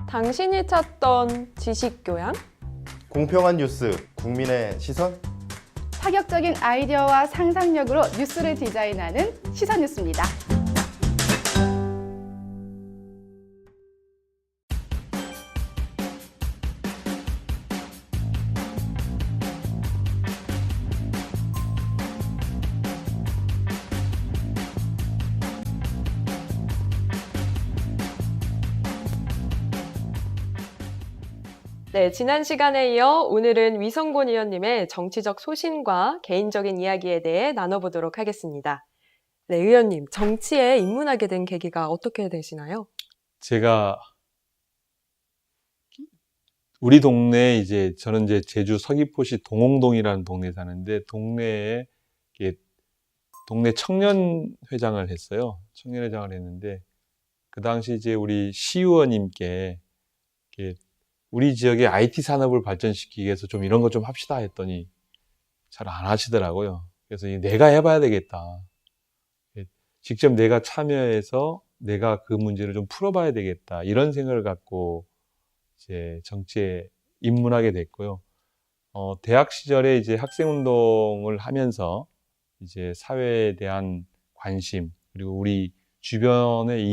당신이 찾던 지식교양? 공평한 뉴스, 국민의 시선? 파격적인 아이디어와 상상력으로 뉴스를 디자인하는 시선 뉴스입니다. 네, 지난 시간에 이어 오늘은 위성곤 의원님의 정치적 소신과 개인적인 이야기에 대해 나눠보도록 하겠습니다. 네, 의원님, 정치에 입문하게 된 계기가 어떻게 되시나요? 제가 우리 동네에 저는 제주 서귀포시 동홍동이라는 동네에 사는데 동네에 동네 청년회장을 했어요. 청년회장을 했는데 그 당시 우리 시의원님께 우리 지역의 IT 산업을 발전시키기 위해서 좀 이런 거 좀 합시다 했더니 잘 안 하시더라고요. 그래서 내가 해봐야 되겠다. 직접 내가 참여해서 내가 그 문제를 좀 풀어봐야 되겠다. 이런 생각을 갖고 정치에 입문하게 됐고요. 대학 시절에 학생운동을 하면서 사회에 대한 관심, 그리고 우리 주변의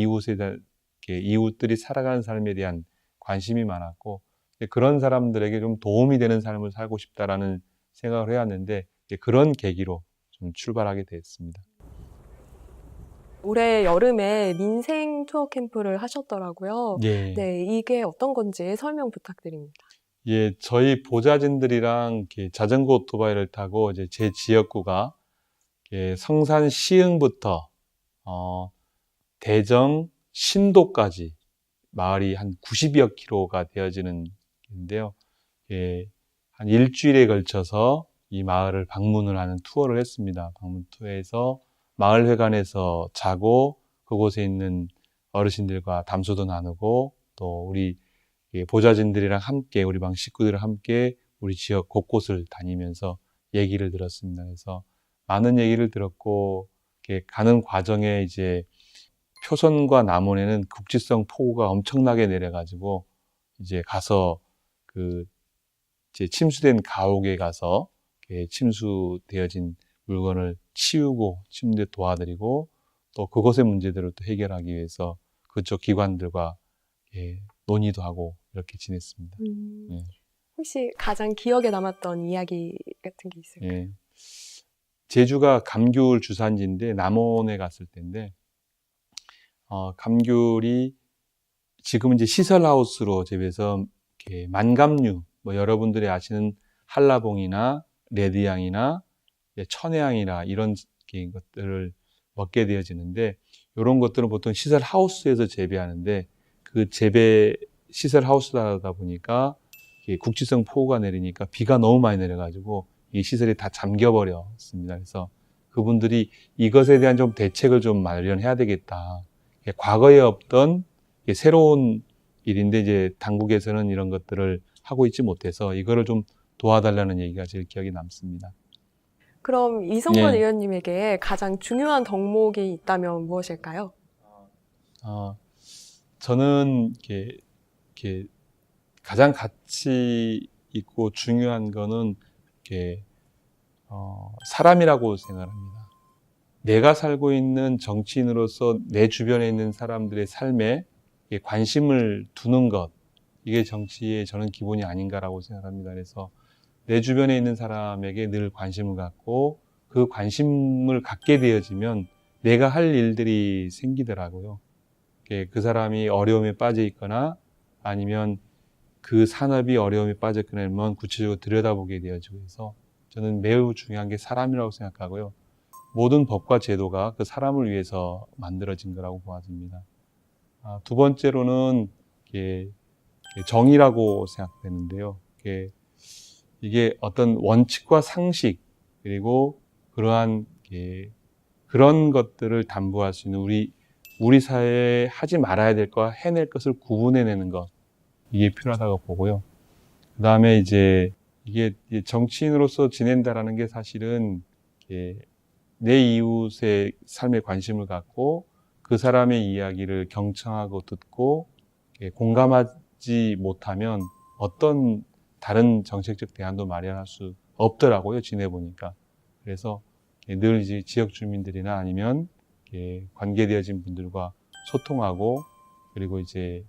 이웃들이 살아가는 삶에 대한 관심이 많았고, 그런 사람들에게 좀 도움이 되는 삶을 살고 싶다라는 생각을 해왔는데, 그런 계기로 좀 출발하게 됐습니다. 올해 여름에 민생 투어 캠프를 하셨더라고요. 예. 네, 이게 어떤 건지 설명 부탁드립니다. 예, 저희 보좌진들이랑 자전거 오토바이를 타고 제 지역구가 성산 시흥부터 대정 신도까지 마을이 한 90여 킬로가 되어지는 인데요. 한 일주일에 걸쳐서 이 마을을 방문을 하는 투어를 했습니다. 방문 투어에서 마을회관에서 자고 그곳에 있는 어르신들과 담소도 나누고 또 우리 보좌진들이랑 함께 우리 방 식구들이랑 함께 우리 지역 곳곳을 다니면서 얘기를 들었습니다. 그래서 많은 얘기를 들었고 가는 과정에 표선과 남원에는 국지성 폭우가 엄청나게 내려가지고 가서 침수된 가옥에 가서 침수되어진 물건을 치우고 침대 도와드리고 또 그것의 문제들을 또 해결하기 위해서 그쪽 기관들과 논의도 하고 이렇게 지냈습니다. 혹시 가장 기억에 남았던 이야기 같은 게 있을까요? 제주가 감귤 주산지인데 남원에 갔을 때인데 감귤이 지금은 시설하우스로 재배해서 만감류, 여러분들이 아시는 한라봉이나 레드향이나 천혜향이나 이런 것들을 먹게 되어지는데 이런 것들은 보통 시설하우스에서 재배하는데 그 재배 시설하우스다 보니까 국지성 폭우가 내리니까 비가 너무 많이 내려가지고 이 시설이 다 잠겨버렸습니다. 그래서 그분들이 이것에 대한 좀 대책을 좀 마련해야 되겠다. 과거에 없던 새로운 일인데 당국에서는 이런 것들을 하고 있지 못해서 이거를 좀 도와달라는 얘기가 제일 기억에 남습니다. 그럼 위성곤 의원님에게 가장 중요한 덕목이 있다면 무엇일까요? 저는 가장 가치 있고 중요한 거는 사람이라고 생각합니다. 내가 살고 있는 정치인으로서 내 주변에 있는 사람들의 삶에 관심을 두는 것, 이게 정치의 저는 기본이 아닌가라고 생각합니다. 그래서 내 주변에 있는 사람에게 늘 관심을 갖고 그 관심을 갖게 되어지면 내가 할 일들이 생기더라고요. 그 사람이 어려움에 빠져 있거나 아니면 그 산업이 어려움에 빠졌거나 하면 구체적으로 들여다보게 되어지고 해서 저는 매우 중요한 게 사람이라고 생각하고요. 모든 법과 제도가 그 사람을 위해서 만들어진 거라고 보아집니다. 두 번째로는 정의라고 생각되는데요. 이게 어떤 원칙과 상식 그리고 그러한 그런 것들을 담보할 수 있는 우리 사회에 하지 말아야 될 것과 해낼 것을 구분해내는 것, 이게 필요하다고 보고요. 그 다음에 이게 정치인으로서 지낸다라는 게 사실은 내 이웃의 삶에 관심을 갖고 그 사람의 이야기를 경청하고 듣고 공감하지 받지 못하면 어떤 다른 정책적 대안도 마련할 수 없더라고요. 지내보니까. 그래서 늘 이제 지역 주민들이나 아니면 관계되어진 분들과 소통하고, 그리고 이제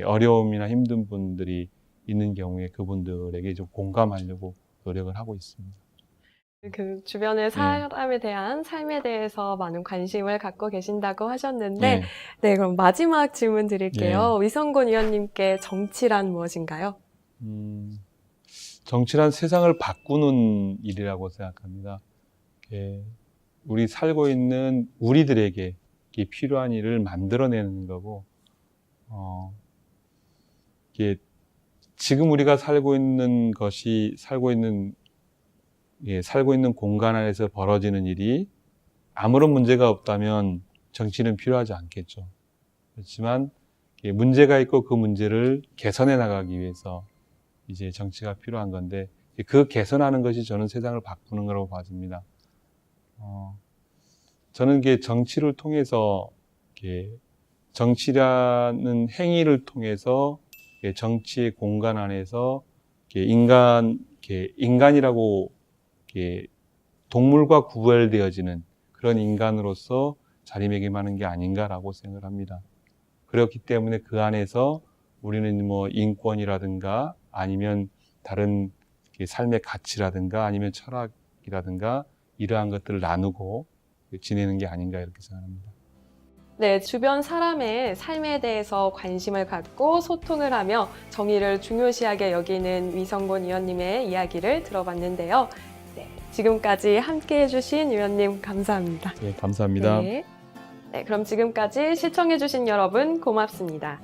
어려움이나 힘든 분들이 있는 경우에 그분들에게 좀 공감하려고 노력을 하고 있습니다. 그 주변의 사람에 대한 삶에 대해서 많은 관심을 갖고 계신다고 하셨는데, 네, 그럼 마지막 질문 드릴게요. 위성곤 위원님께 정치란 무엇인가요? 정치란 세상을 바꾸는 일이라고 생각합니다. 우리 살고 있는 우리들에게 필요한 일을 만들어내는 거고, 지금 우리가 살고 있는 공간 안에서 벌어지는 일이 아무런 문제가 없다면 정치는 필요하지 않겠죠. 그렇지만 문제가 있고 그 문제를 개선해 나가기 위해서 이제 정치가 필요한 건데, 그 개선하는 것이 저는 세상을 바꾸는 거라고 봐집니다. 저는 정치를 통해서, 정치라는 행위를 통해서 정치의 공간 안에서 인간이라고 동물과 구별되어지는 그런 인간으로서 자리매김하는 게 아닌가라고 생각을 합니다. 그렇기 때문에 그 안에서 우리는 뭐 인권이라든가 아니면 다른 삶의 가치라든가 아니면 철학이라든가 이러한 것들을 나누고 지내는 게 아닌가 이렇게 생각합니다. 네, 주변 사람의 삶에 대해서 관심을 갖고 소통을 하며 정의를 중요시하게 여기는 위성곤 위원님의 이야기를 들어봤는데요. 네, 지금까지 함께 해주신 위원님 감사합니다. 네, 감사합니다. 네, 그럼 지금까지 시청해주신 여러분 고맙습니다.